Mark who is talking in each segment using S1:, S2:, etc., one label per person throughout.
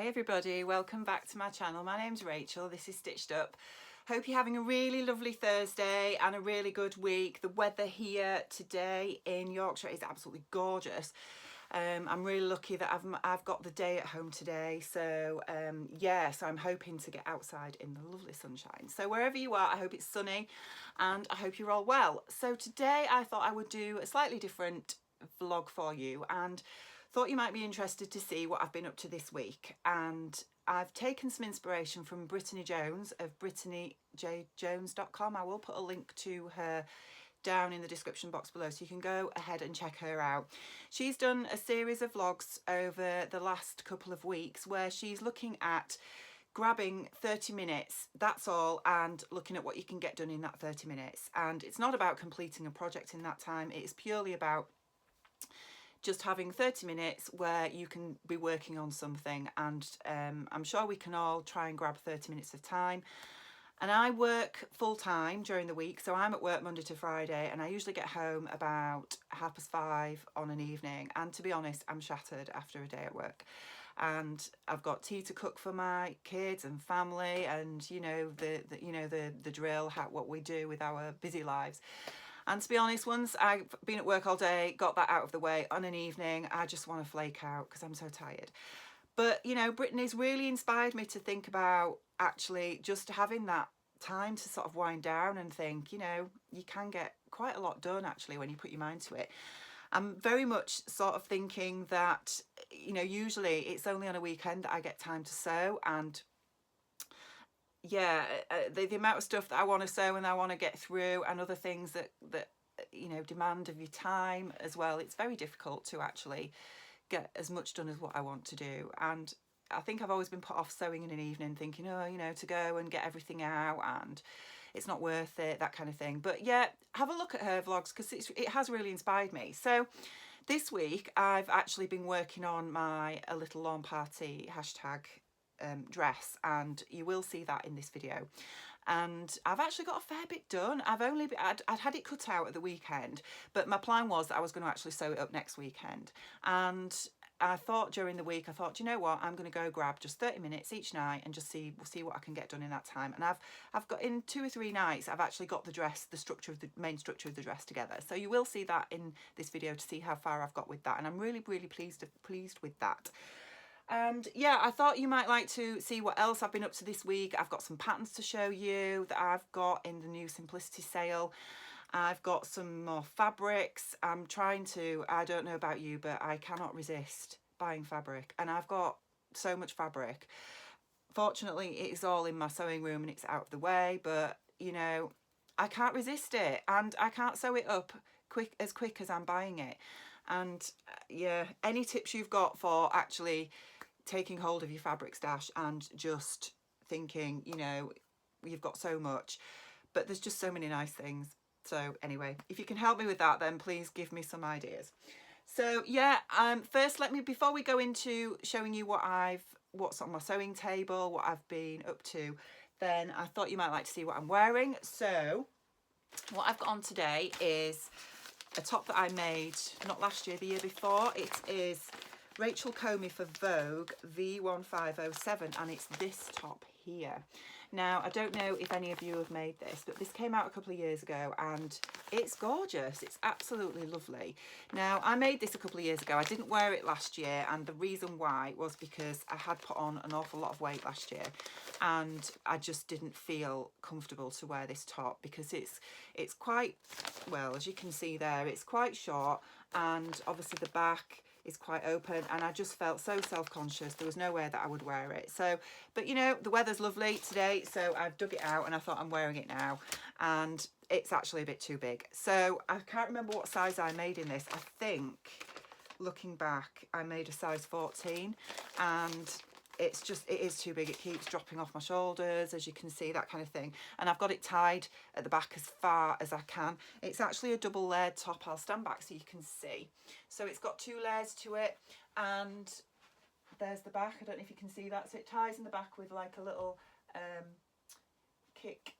S1: everybody, welcome back to my channel. My name's Rachel, this is Stitched Up. Hope you're having a really lovely Thursday and a really good week. The weather here today in Yorkshire is absolutely gorgeous. I'm really lucky that I've got the day at home today, so so I'm hoping to get outside in the lovely sunshine. So wherever you are, I hope it's sunny and I hope you're all well. So today I thought I would do a slightly different vlog for you and thought you might be interested to see what I've been up to this week. And I've taken some inspiration from Brittany Jones of BrittanyJones.com. I will put a link to her down in the description box below, so you can go ahead and check her out. She's done a series of vlogs over the last couple of weeks where she's looking at grabbing 30 minutes, that's all, and looking at what you can get done in that 30 minutes. And it's not about completing a project in that time, it's purely about just having 30 minutes where you can be working on something. And I'm sure we can all try and grab 30 minutes of time. And I work full-time during the week, so I'm at work Monday to Friday, and I usually get home about 5:30 on an evening. And to be honest, I'm shattered after a day at work. And I've got tea to cook for my kids and family, and you know the drill, what we do with our busy lives. And to be honest, once I've been at work all day, got that out of the way, on an evening, I just want to flake out because I'm so tired. But, you know, Brittany's really inspired me to think about actually just having that time to sort of wind down and think, you know, you can get quite a lot done actually when you put your mind to it. I'm very much sort of thinking that, you know, usually it's only on a weekend that I get time to sew, and yeah, the amount of stuff that I want to sew and I want to get through, and other things that you know demand of your time as well, it's very difficult to actually get as much done as what I want to do. And I think I've always been put off sewing in an evening, thinking, oh, you know, to go and get everything out and it's not worth it, that kind of thing. But yeah, have a look at her vlogs because it has really inspired me. So this week I've actually been working on my A Little Lawn Party hashtag dress, and you will see that in this video. And I've actually got a fair bit done. I'd had it cut out at the weekend, but my plan was that I was going to actually sew it up next weekend. And I thought during the week, you know what, I'm going to go grab just 30 minutes each night and just see what I can get done in that time. And I've got, in 2 or 3 nights, I've actually got the dress, the main structure of the dress together. So you will see that in this video to see how far I've got with that. And I'm really, really pleased with that. And yeah, I thought you might like to see what else I've been up to this week. I've got some patterns to show you that I've got in the new Simplicity sale. I've got some more fabrics. I'm trying to, I don't know about you, but I cannot resist buying fabric. And I've got so much fabric. Fortunately, it is all in my sewing room and it's out of the way, but you know, I can't resist it, and I can't sew it up as quick as I'm buying it. And yeah, any tips you've got for actually taking hold of your fabric stash and just thinking, you know, you've got so much, but there's just so many nice things. So anyway, if you can help me with that, then please give me some ideas. So yeah, first before we go into showing you what's on my sewing table, what I've been up to, then I thought you might like to see what I'm wearing. So what I've got on today is a top that I made not last year, the year before. It is Rachel Cami for Vogue V1507, and it's this top here. Now, I don't know if any of you have made this, but this came out a couple of years ago and it's gorgeous. It's absolutely lovely. Now, I made this a couple of years ago. I didn't wear it last year, and the reason why was because I had put on an awful lot of weight last year and I just didn't feel comfortable to wear this top because it's quite, well, as you can see there, it's quite short, and obviously the back is quite open, and I just felt so self-conscious. There was nowhere that I would wear it. So, but you know, the weather's lovely today, so I've dug it out and I thought I'm wearing it now, and it's actually a bit too big. So I can't remember what size I made in this. I think, looking back, I made a size 14, and it is too big. It keeps dropping off my shoulders, as you can see, that kind of thing. And I've got it tied at the back as far as I can. It's actually a double layered top. I'll stand back so you can see. So it's got 2 layers to it, and there's the back. I don't know if you can see that. So it ties in the back with like a little kick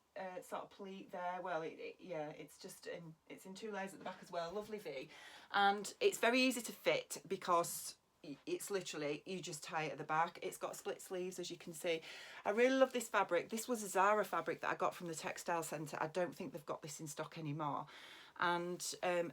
S1: sort of pleat there. Well, yeah, it's in 2 layers at the back as well. Lovely V, and it's very easy to fit because it's literally, you just tie it at the back. It's got split sleeves, as you can see. I really love this fabric. This was a Zara fabric that I got from the textile centre. I don't think they've got this in stock anymore. And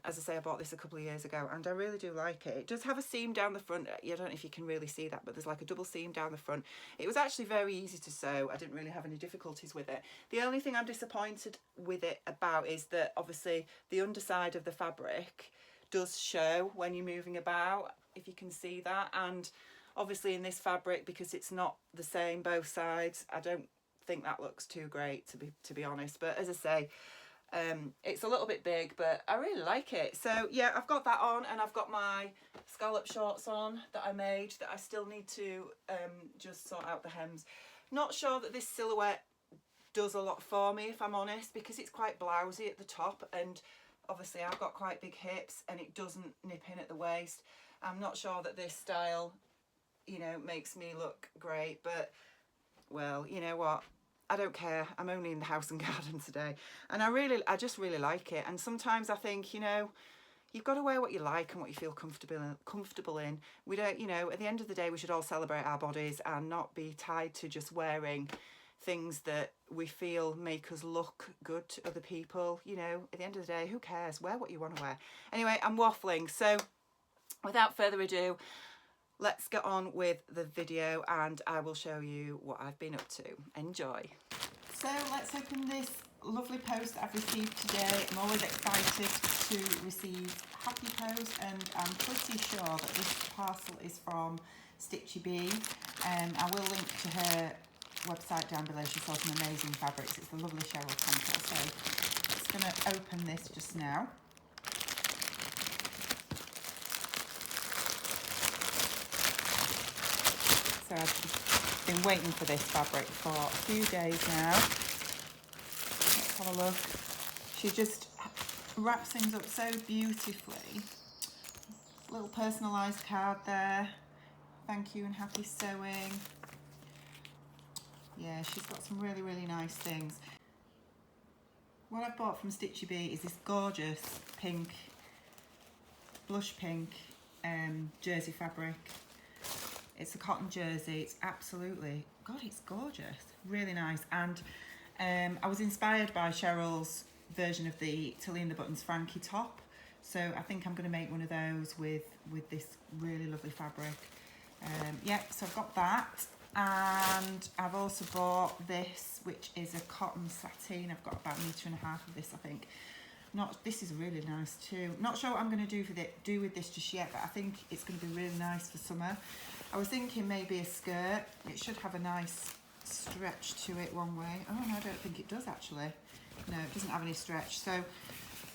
S1: as I say, I bought this a couple of years ago and I really do like it. It does have a seam down the front. I don't know if you can really see that, but there's like a double seam down the front. It was actually very easy to sew. I didn't really have any difficulties with it. The only thing I'm disappointed with it about is that obviously the underside of the fabric does show when you're moving about, if you can see that. And obviously in this fabric, because it's not the same both sides, I don't think that looks too great, to be honest. But as I say, it's a little bit big, but I really like it. So yeah, I've got that on, and I've got my scallop shorts on that I made that I still need to just sort out the hems. Not sure that this silhouette does a lot for me, if I'm honest, because it's quite blousy at the top, and obviously I've got quite big hips and it doesn't nip in at the waist. I'm not sure that this style, you know, makes me look great, but well, you know what, I don't care. I'm only in the house and garden today, and I just really like it. And sometimes I think, you know, you've got to wear what you like and what you feel comfortable in. We don't, you know, at the end of the day, we should all celebrate our bodies and not be tied to just wearing things that we feel make us look good to other people. You know, at the end of the day, who cares? Wear what you want to wear. Anyway, I'm waffling, so without further ado, let's get on with the video and I will show you what I've been up to. Enjoy. So let's open this lovely post that I've received today. I'm always excited to receive happy post, and I'm pretty sure that this parcel is from Stitchy Bee. I will link to her website down below. She sells some amazing fabrics. It's the lovely Cheryl Temple. So I'm just going to open this just now. So I've been waiting for this fabric for a few days now. Let's have a look. She just wraps things up so beautifully. Little personalised card there. Thank you and happy sewing. Yeah, she's got some really, really nice things. What I've bought from Stitchy Bee is this gorgeous pink, blush pink jersey fabric. It's a cotton jersey. It's absolutely, God, it's gorgeous. Really nice. And I was inspired by Cheryl's version of the Tilly and the Buttons Frankie top. So I think I'm going to make one of those with this really lovely fabric. Yeah, so I've got that. And I've also bought this, which is a cotton sateen. I've got about 1.5 meters of this, I think. This is really nice too. Not sure what I'm going to do with this just yet, but I think it's going to be really nice for summer. I was thinking maybe a skirt. It should have a nice stretch to it one way. Oh no, I don't think it does actually. No, it doesn't have any stretch. So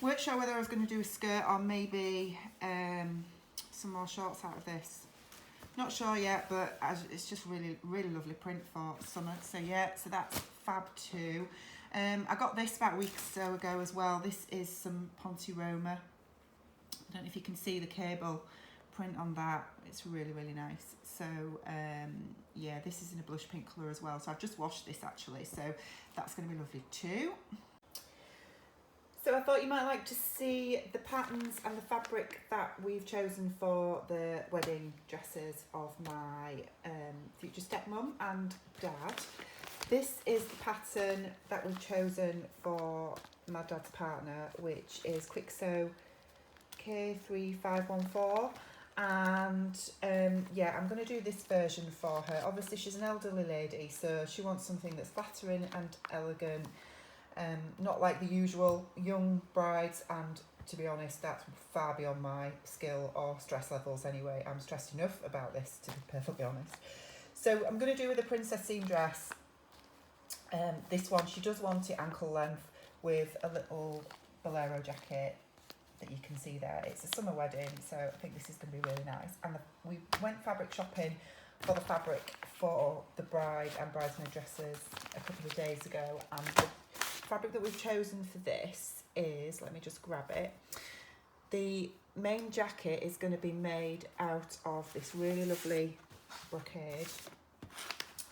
S1: weren't sure whether I was going to do a skirt or maybe some more shorts out of this. Not sure yet, but it's just really, really lovely print for summer. So yeah, so that's fab too. I got this about a week or so ago as well. This is some Ponte Roma. I don't know if you can see the cable print on that. It's really, really nice. So yeah, this is in a blush pink colour as well. So I've just washed this actually. So that's going to be lovely too. So I thought you might like to see the patterns and the fabric that we've chosen for the wedding dresses of my future stepmom and dad. This is the pattern that we've chosen for my dad's partner, which is Quick Sew K3514. And yeah, I'm going to do this version for her. Obviously she's an elderly lady, so she wants something that's flattering and elegant. Not like the usual young brides, and to be honest, that's far beyond my skill or stress levels anyway. I'm stressed enough about this, to be perfectly honest. So I'm going to do with a princess seam dress. This one, she does want it ankle length with a little bolero jacket that you can see there. It's a summer wedding, so I think this is going to be really nice. And we went fabric shopping for the fabric for the bride and bridesmaid dresses a couple of days ago, and the fabric that we've chosen for this is, let me just grab it, the main jacket is going to be made out of this really lovely brocade.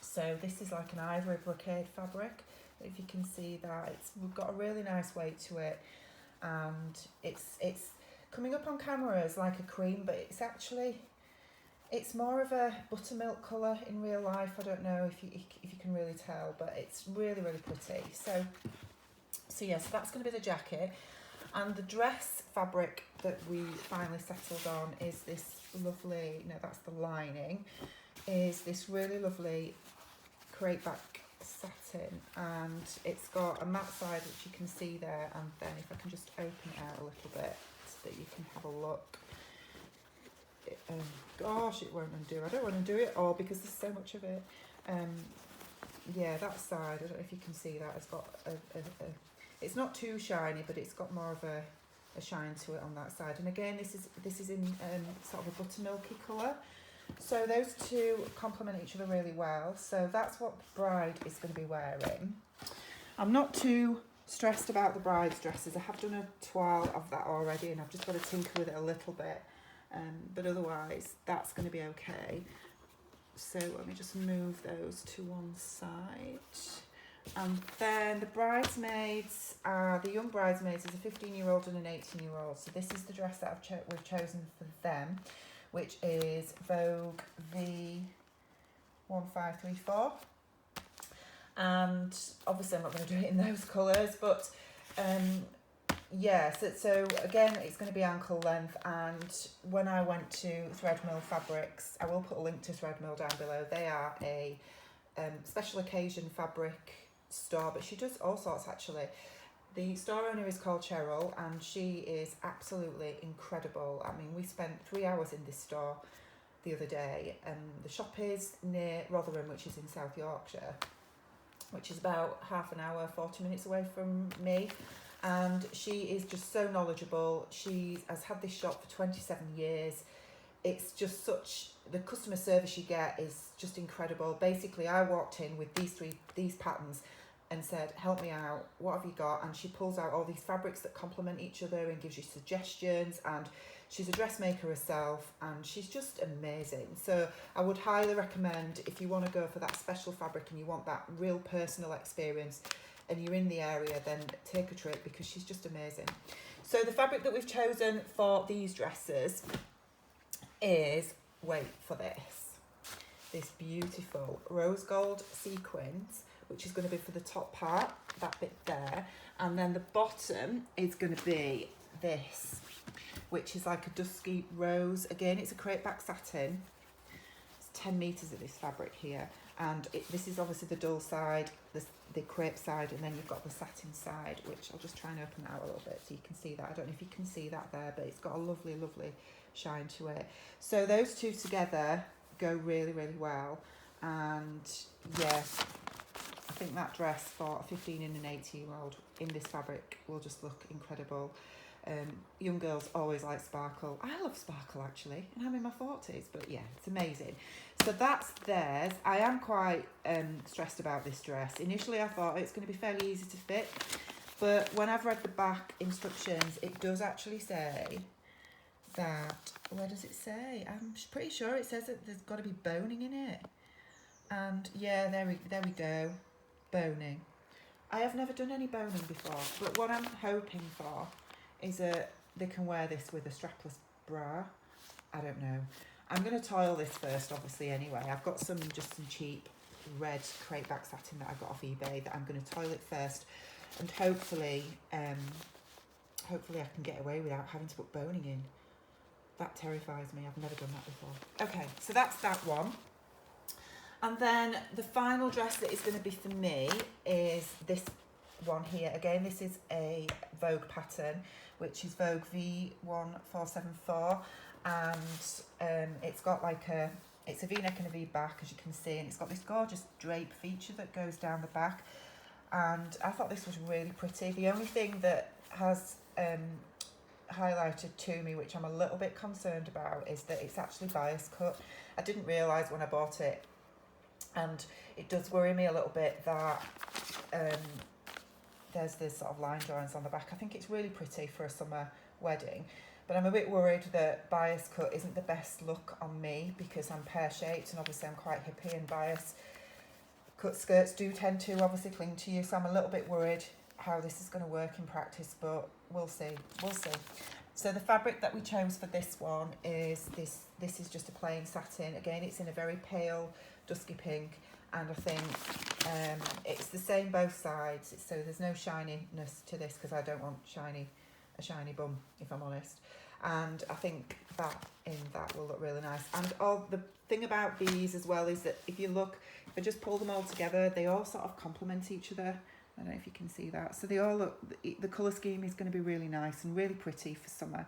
S1: So this is like an ivory brocade fabric, if you can see that. We've got a really nice weight to it, and it's coming up on camera as like a cream, but it's actually It's more of a buttermilk colour in real life. I don't know if you can really tell, but it's really, really pretty. So yeah, so that's going to be the jacket. And the dress fabric that we finally settled on is this lovely, no, that's the lining, is this really lovely crepe back satin, and it's got a matte side which you can see there, and then if I can just open it out a little bit so that you can have a look. Gosh, it won't undo. I don't want to do it all because there's so much of it. Yeah, that side, I don't know if you can see that, it's got it's not too shiny, but it's got more of a shine to it on that side. And again, this is in sort of a buttermilky colour. So those two complement each other really well. So that's what the bride is going to be wearing. I'm not too stressed about the bride's dresses. I have done a toile of that already, and I've just got to tinker with it a little bit. But otherwise, that's going to be okay. So let me just move those to one side. And then the bridesmaids, the young bridesmaids is a 15-year-old and an 18-year-old. So this is the dress that we've chosen for them, which is Vogue V1534. And obviously I'm not going to do it in those colours, but yeah, so again, it's going to be ankle length. And when I went to Threadmill Fabrics, I will put a link to Threadmill down below. They are a special occasion fabric store, but she does all sorts actually. The store owner is called Cheryl, and she is absolutely incredible. I mean, we spent 3 hours in this store the other day, and the shop is near Rotherham, which is in South Yorkshire, which is about half an hour, 40 minutes away from me. And she is just so knowledgeable. She has had this shop for 27 years. It's just the customer service you get is just incredible. Basically, I walked in with these patterns and said, help me out, what have you got? And she pulls out all these fabrics that complement each other and gives you suggestions. And she's a dressmaker herself, and she's just amazing. So I would highly recommend, if you want to go for that special fabric and you want that real personal experience and you're in the area, then take a trip, because she's just amazing. So the fabric that we've chosen for these dresses is, wait for this beautiful rose gold sequins, which is going to be for the top part, that bit there. And then the bottom is going to be this, which is like a dusky rose. Again, it's a crepe back satin. It's 10 metres of this fabric here. And this is obviously the dull side, the crepe side, and then you've got the satin side, which I'll just try and open out a little bit so you can see that. I don't know if you can see that there, but it's got a lovely, lovely shine to it. So those two together go really, really well. And yeah, I think that dress for a 15 and an 18-year-old in this fabric will just look incredible. Young girls always like sparkle. I love sparkle actually, and I'm in my 40s, but yeah, it's amazing. So that's theirs. I am quite stressed about this dress. Initially I thought it's going to be fairly easy to fit, but when I've read the back instructions, it does actually say that, where does it say? I'm pretty sure it says that there's got to be boning in it. And yeah, there we go, boning. I have never done any boning before, but what I'm hoping for is that they can wear this with a strapless bra. I don't know. I'm going to toil this first, obviously, anyway. I've got some cheap red crepe back satin that I got off eBay that I'm going to toil it first, and hopefully I can get away without having to put boning in. That terrifies me. I've never done that before. Okay, so that's that one. And then the final dress that is going to be for me is this one here. Again, this is a Vogue pattern, which is Vogue V1474, and it's got like it's a V-neck and a V-back, as you can see, and it's got this gorgeous drape feature that goes down the back, and I thought this was really pretty. The only thing that has highlighted to me, which I'm a little bit concerned about, is that it's actually bias cut. I didn't realise when I bought it, and it does worry me a little bit that there's this sort of line drawings on the back. I think it's really pretty for a summer wedding, but I'm a bit worried that bias cut isn't the best look on me, because I'm pear-shaped and obviously I'm quite hippie, and bias cut skirts do tend to obviously cling to you, so I'm a little bit worried how this is going to work in practice, but we'll see. So the fabric that we chose for this one is this is just a plain satin. Again, it's in a very pale dusky pink, and I think it's the same both sides, so there's no shininess to this because I don't want a shiny bum, if I'm honest. And I think that will look really nice. And all the thing about these as well is that if I just pull them all together, they all sort of complement each other. I don't know if you can see that. So they all look, the colour scheme is going to be really nice and really pretty for summer.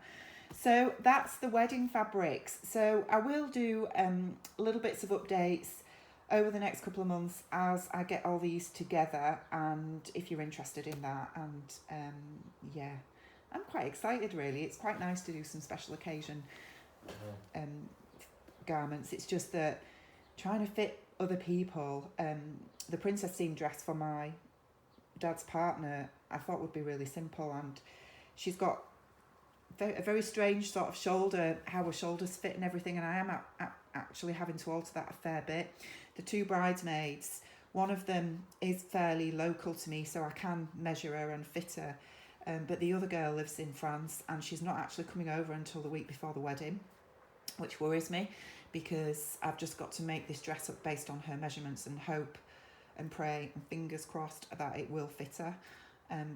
S1: So that's the wedding fabrics. So I will do little bits of updates over the next couple of months as I get all these together, and if you're interested in that. And yeah, I'm quite excited really. It's quite nice to do some special occasion garments. It's just that trying to fit other people, the princess theme dress for my dad's partner I thought would be really simple, and she's got a very strange sort of shoulder, how her shoulders fit and everything, and I am actually having to alter that a fair bit. The two bridesmaids, one of them is fairly local to me, so I can measure her and fit her, but the other girl lives in France and she's not actually coming over until the week before the wedding, which worries me because I've just got to make this dress up based on her measurements and hope and pray and fingers crossed that it will fit her,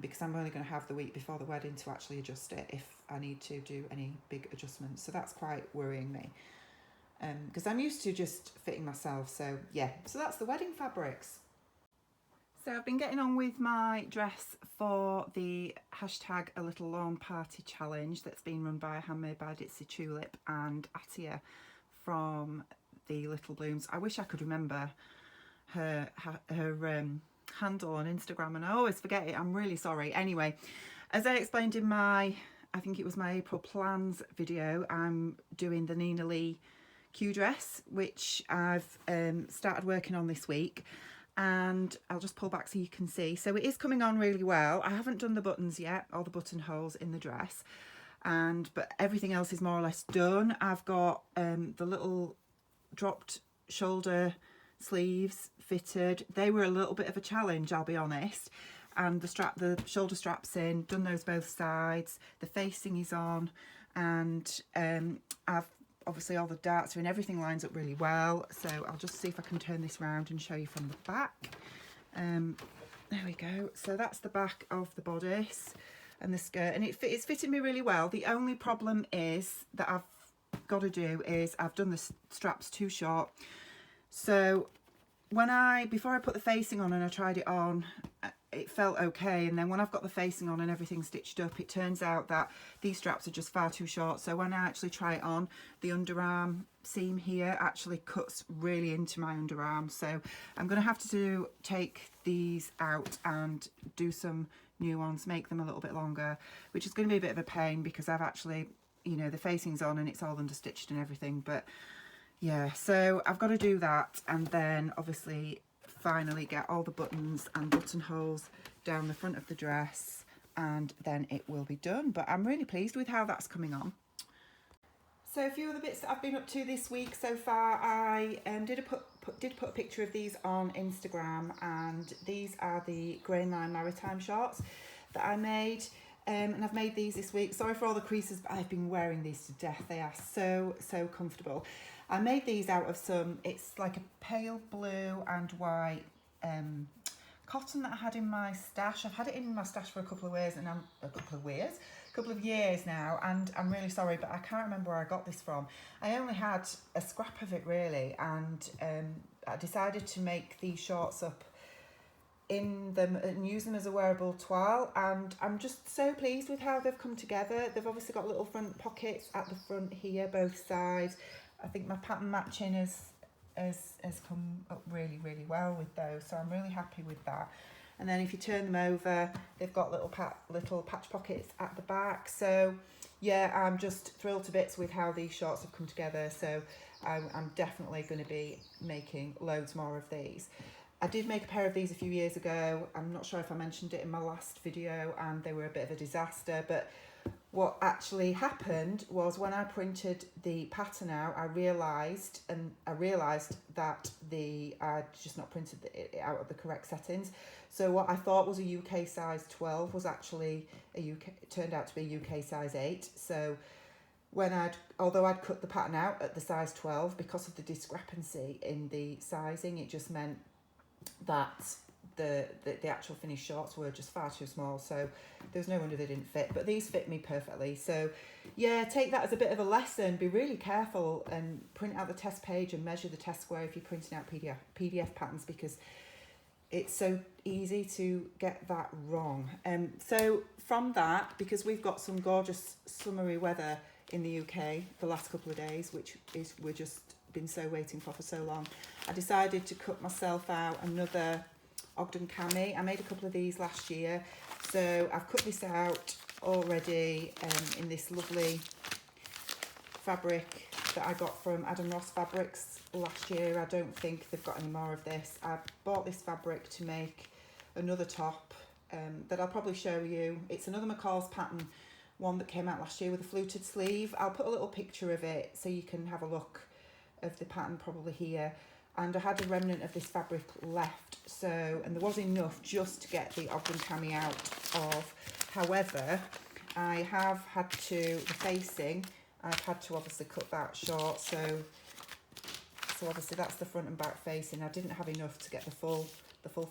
S1: because I'm only going to have the week before the wedding to actually adjust it if I need to do any big adjustments. So that's quite worrying me, because I'm used to just fitting myself. So yeah, so that's the wedding fabrics. So I've been getting on with my dress for the hashtag A Little Lawn Party challenge that's been run by Handmade by Ditsy Tulip and Atia from the Little Blooms. I wish I could remember her handle on Instagram, and I always forget it. I'm really sorry. Anyway, as I explained in I think it was my April plans video, I'm doing the Lee Kew Dress, which I've started working on this week, and I'll just pull back so you can see. So it is coming on really well. I haven't done the buttons yet, or the buttonholes in the dress, but everything else is more or less done. I've got the little dropped shoulder sleeves fitted. They were a little bit of a challenge, I'll be honest, and the shoulder straps in, done those both sides, the facing is on, and I've obviously all the darts are in, everything lines up really well. So I'll just see if I can turn this round and show you from the back. There we go. So that's the back of the bodice and the skirt, and it's fitting me really well. The only problem is that I've got to do is I've done the straps too short. So before I put the facing on and I tried it on, it felt okay, and then when I've got the facing on and everything stitched up, it turns out that these straps are just far too short. So when I actually try it on, the underarm seam here actually cuts really into my underarm. So I'm going to have to take these out and do some new ones, make them a little bit longer, which is going to be a bit of a pain because I've actually, you know, the facing's on and it's all understitched and everything. But yeah, so I've got to do that, and then obviously finally get all the buttons and buttonholes down the front of the dress, and then it will be done. But I'm really pleased with how that's coming on. So a few of the bits that I've been up to this week so far, I did put a picture of these on Instagram, and these are the Grain Line Maritime shorts that I made. And I've made these this week. Sorry for all the creases, but I've been wearing these to death. They are so comfortable. I made these out of it's like a pale blue and white cotton that I had in my stash. I've had it in my stash for a couple of years now, and I'm really sorry, but I can't remember where I got this from. I only had a scrap of it really, and I decided to make these shorts up in them and use them as a wearable toile, and I'm just so pleased with how they've come together. They've obviously got little front pockets at the front here, both sides. I think my pattern matching has come up really well with those, so I'm really happy with that. And then if you turn them over, they've got little patch pockets at the back. So yeah, I'm just thrilled to bits with how these shorts have come together. So I'm definitely going to be making loads more of these. I did make a pair of these a few years ago. I'm not sure if I mentioned it in my last video, and they were a bit of a disaster, but what actually happened was when I printed the pattern out, I realised that I'd just not printed it out of the correct settings. So what I thought was a UK size 12 was actually turned out to be a UK size 8. So although I'd cut the pattern out at the size 12, because of the discrepancy in the sizing, it just meant that the actual finished shorts were just far too small, so there's no wonder they didn't fit. But these fit me perfectly. So yeah, take that as a bit of a lesson. Be really careful and print out the test page and measure the test square if you're printing out PDF patterns, because it's so easy to get that wrong. So from that, because we've got some gorgeous summery weather in the UK the last couple of days, which is we're just been so waiting for so long, I decided to cut myself out another Ogden Cami. I made a couple of these last year, so I've cut this out already in this lovely fabric that I got from Adam Ross Fabrics last year. I don't think they've got any more of this. I bought this fabric to make another top that I'll probably show you. It's another McCall's pattern, one that came out last year with a fluted sleeve. I'll put a little picture of it so you can have a look of the pattern probably here. And I had a remnant of this fabric left, so, and there was enough just to get the Ogden Cami out of. However, I have had to, the facing, I've had to obviously cut that short, so obviously that's the front and back facing. I didn't have enough to get the full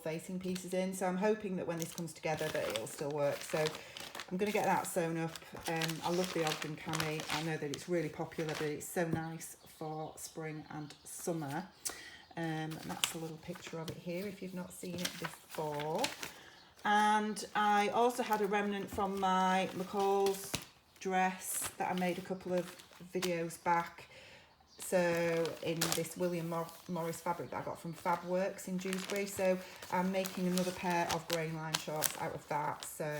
S1: facing pieces in, so I'm hoping that when this comes together that it'll still work. So I'm going to get that sewn up. I love the Ogden Cami. I know that it's really popular, but it's so nice for spring and summer. And that's a little picture of it here if you've not seen it before. And I also had a remnant from my McCall's dress that I made a couple of videos back. So in this William Morris fabric that I got from Fab Works in Dewsbury. So I'm making another pair of grain line shorts out of that. So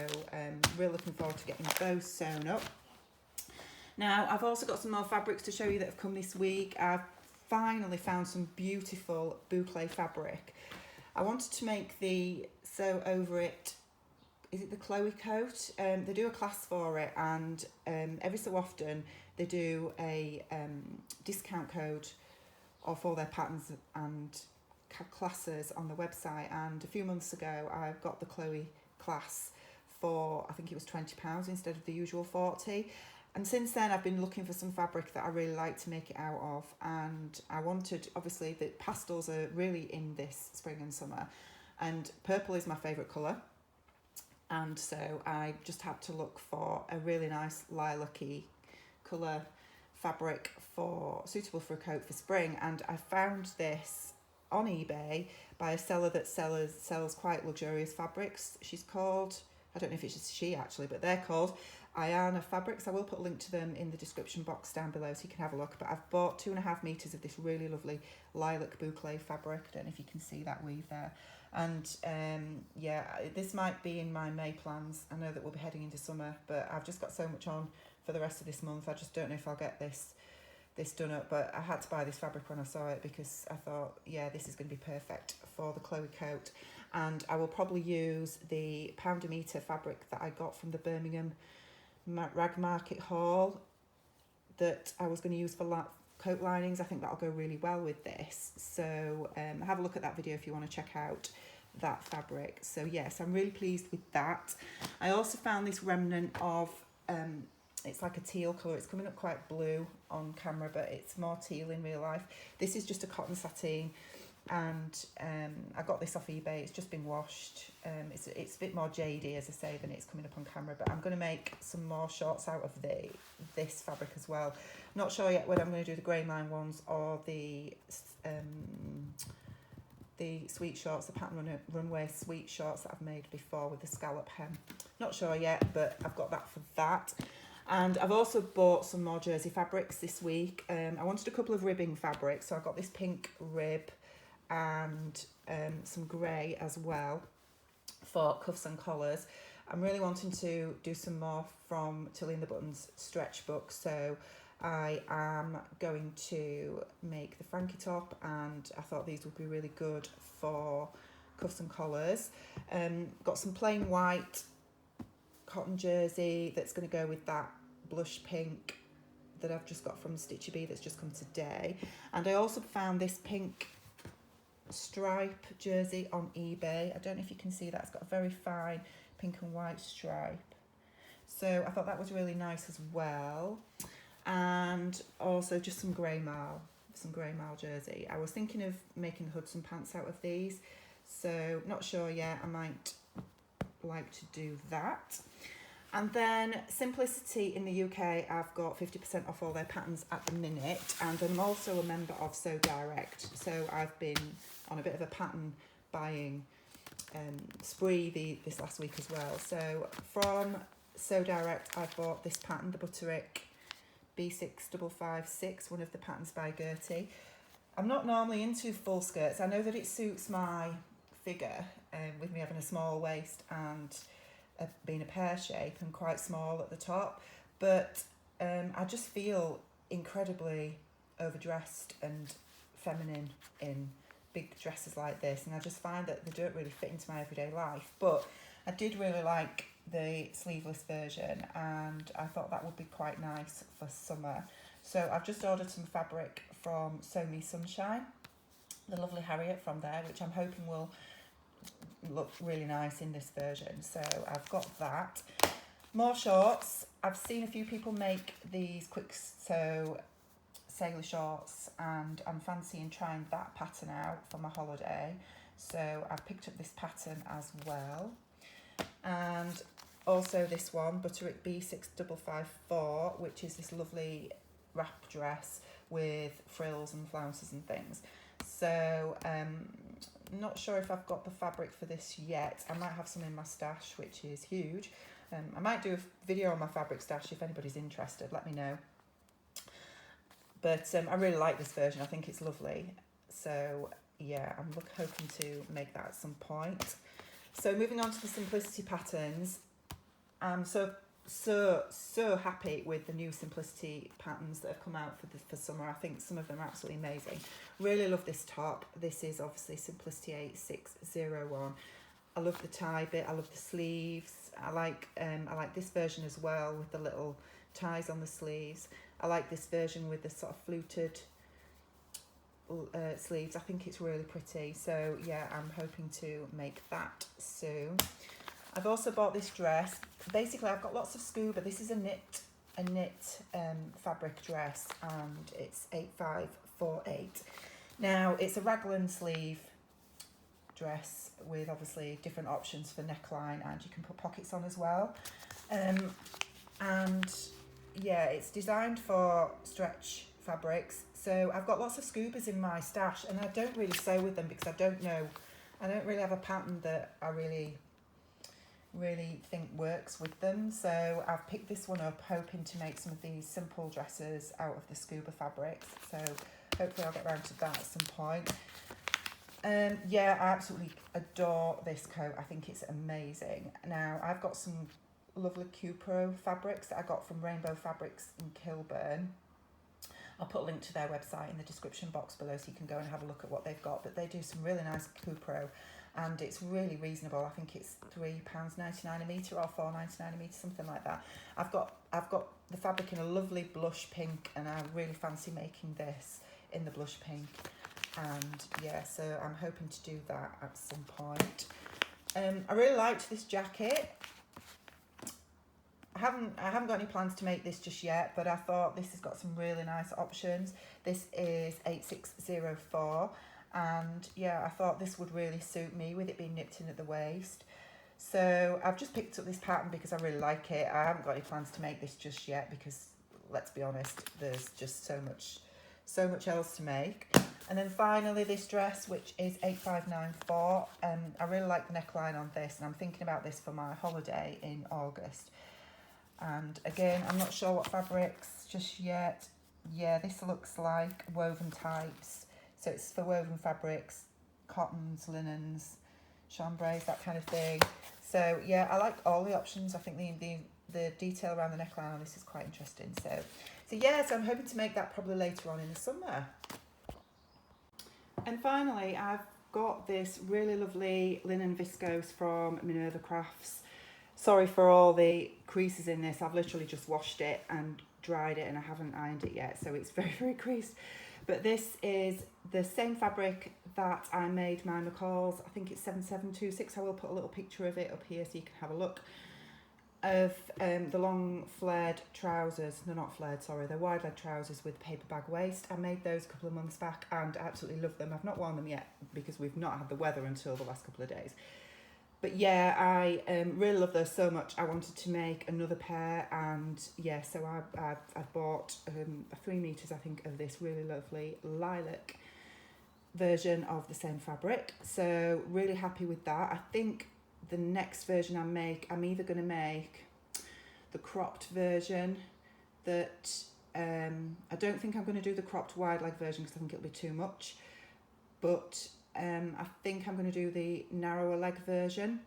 S1: really looking forward to getting those sewn up. Now I've also got some more fabrics to show you that have come this week. I've finally found some beautiful boucle fabric. I wanted to make the sew over it, is it the Chloe coat? They do a class for it, and every so often they do a discount code for their patterns and classes on the website. And a few months ago I got the Chloe class for, I think it was £20 instead of the usual 40. And since then I've been looking for some fabric that I really like to make it out of, and I wanted, obviously the pastels are really in this spring and summer, and purple is my favourite colour, and so I just had to look for a really nice lilac-y colour fabric suitable for a coat for spring. And I found this on eBay by a seller that sells quite luxurious fabrics. She's called, I don't know if it's she actually, but they're called Iana Fabrics. I will put a link to them in the description box down below so you can have a look. But I've bought 2.5 meters of this really lovely lilac boucle fabric. I don't know if you can see that weave there. And yeah, this might be in my May plans. I know that we'll be heading into summer, but I've just got so much on for the rest of this month. I just don't know if I'll get this done up, but I had to buy this fabric when I saw it because I thought, yeah, this is going to be perfect for the Chloe coat. And I will probably use the pounder meter fabric that I got from the Birmingham Rag Market haul that I was going to use for coat linings. I think that'll go really well with this. So have a look at that video if you want to check out that fabric. So yes, I'm really pleased with that. I also found this remnant of it's like a teal colour. It's coming up quite blue on camera, but it's more teal in real life. This is just a cotton sateen, and I got this off eBay. It's just been washed. It's a bit more jadey, as I say, than it's coming up on camera, but I'm going to make some more shorts out of this fabric as well. Not sure yet whether I'm going to do the grain line ones or the sweet shorts, the pattern runway sweet shorts that I've made before with the scallop hem. Not sure yet, but I've got that for that. And I've also bought some more jersey fabrics this week. I wanted a couple of ribbing fabrics, so I got this pink rib and some grey as well for cuffs and collars. I'm really wanting to do some more from Tilly and the Buttons stretch book, so I am going to make the Frankie top, and I thought these would be really good for cuffs and collars. Got some plain white cotton jersey that's going to go with that blush pink that I've just got from Stitchy Bee that's just come today. And I also found this pink stripe jersey on eBay. I don't know if you can see that. It's got a very fine pink and white stripe. So I thought that was really nice as well. And also just some grey marl jersey. I was thinking of making Hudson pants out of these. So not sure yet. I might like to do that. And then Simplicity in the UK, I've got 50% off all their patterns at the minute, and I'm also a member of So Direct, so I've been on a bit of a pattern buying spree this last week as well. So from So Direct, I bought this pattern, the Butterick B6556, one of the patterns by Gertie. I'm not normally into full skirts. I know that it suits my figure, with me having a small waist and being a pear shape and quite small at the top, but I just feel incredibly overdressed and feminine in big dresses like this, and I just find that they don't really fit into my everyday life. But I did really like the sleeveless version, and I thought that would be quite nice for summer. So I've just ordered some fabric from Sew Me Sunshine, the lovely Harriet from there, which I'm hoping will look really nice in this version. So I've got that. More shorts. I've seen a few people make these quick sew sailor shorts, and I'm fancying trying that pattern out for my holiday. So I've picked up this pattern as well. And also this one, Butterick B6554, which is this lovely wrap dress with frills and flounces and things. So not sure if I've got the fabric for this yet. I might have some in my stash, which is huge. I might do a video on my fabric stash if anybody's interested, let me know. But I really like this version. I think it's lovely. So yeah, I'm hoping to make that at some point. So moving on to the Simplicity patterns, I'm so happy with the new Simplicity patterns that have come out for summer. I think some of them are absolutely amazing. Really love this top. This is obviously Simplicity 8601. I love the tie bit. I love the sleeves. I like this version as well with the little ties on the sleeves. I like this version with the sort of fluted sleeves. I think it's really pretty. So yeah, I'm hoping to make that soon. I've also bought this dress. Basically, I've got lots of scuba. This is a knit fabric dress, and it's 8548. Now, it's a raglan sleeve dress with obviously different options for neckline, and you can put pockets on as well. And yeah, it's designed for stretch fabrics. So I've got lots of scubas in my stash, and I don't really sew with them because I don't really have a pattern that I really think works with them. So I've picked this one up hoping to make some of these simple dresses out of the scuba fabrics. So hopefully I'll get around to that at some point. Yeah, I absolutely adore this coat. I think it's amazing. Now I've got some lovely Cupro fabrics that I got from Rainbow Fabrics in Kilburn. I'll put a link to their website in the description box below so you can go and have a look at what they've got. But they do some really nice Cupro, and it's really reasonable. I think it's £3.99 a metre or £4.99 a metre, something like that. I've got the fabric in a lovely blush pink, and I really fancy making this in the blush pink. And yeah, so I'm hoping to do that at some point. I really liked this jacket. I haven't got any plans to make this just yet, but I thought this has got some really nice options. This is 8604, and yeah, I thought this would really suit me with it being nipped in at the waist. So I've just picked up this pattern because I really like it. I haven't got any plans to make this just yet because, let's be honest, there's just so much else to make. And then finally this dress, which is 8594. I really like the neckline on this, and I'm thinking about this for my holiday in August. And again, I'm not sure what fabrics just yet. Yeah, this looks like woven types. So it's for woven fabrics, cottons, linens, chambrays, that kind of thing. So yeah, I like all the options. I think the detail around the neckline on this is quite interesting. So yeah, so I'm hoping to make that probably later on in the summer. And finally, I've got this really lovely linen viscose from Minerva Crafts. Sorry for all the creases in this. I've literally just washed it and dried it and I haven't ironed it yet, so it's very, very creased. But this is the same fabric that I made my McCall's. I think it's 7726. I will put a little picture of it up here so you can have a look. Of the long flared trousers. They're not flared, sorry. They're wide leg trousers with paper bag waist. I made those a couple of months back and I absolutely love them. I've not worn them yet because we've not had the weather until the last couple of days. But yeah, I really love those so much. I wanted to make another pair, and yeah, so I've bought 3 meters, I think, of this really lovely lilac version of the same fabric. So really happy with that. I think the next version I'm either going to make the cropped version that I don't think I'm going to do the cropped wide leg version because I think it'll be too much, but I think I'm going to do the narrower leg version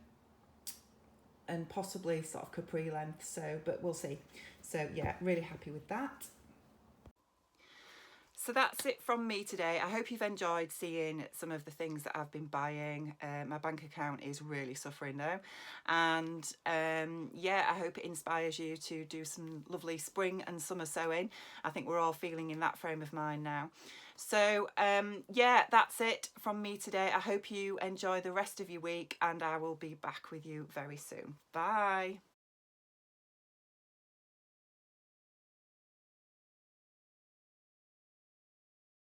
S1: and possibly sort of capri length, so, but we'll see. So yeah, really happy with that. So that's it from me today. I hope you've enjoyed seeing some of the things that I've been buying. My bank account is really suffering though. And yeah, I hope it inspires you to do some lovely spring and summer sewing. I think we're all feeling in that frame of mind now. So yeah, that's it from me today. I hope you enjoy the rest of your week and I will be back with you very soon. Bye.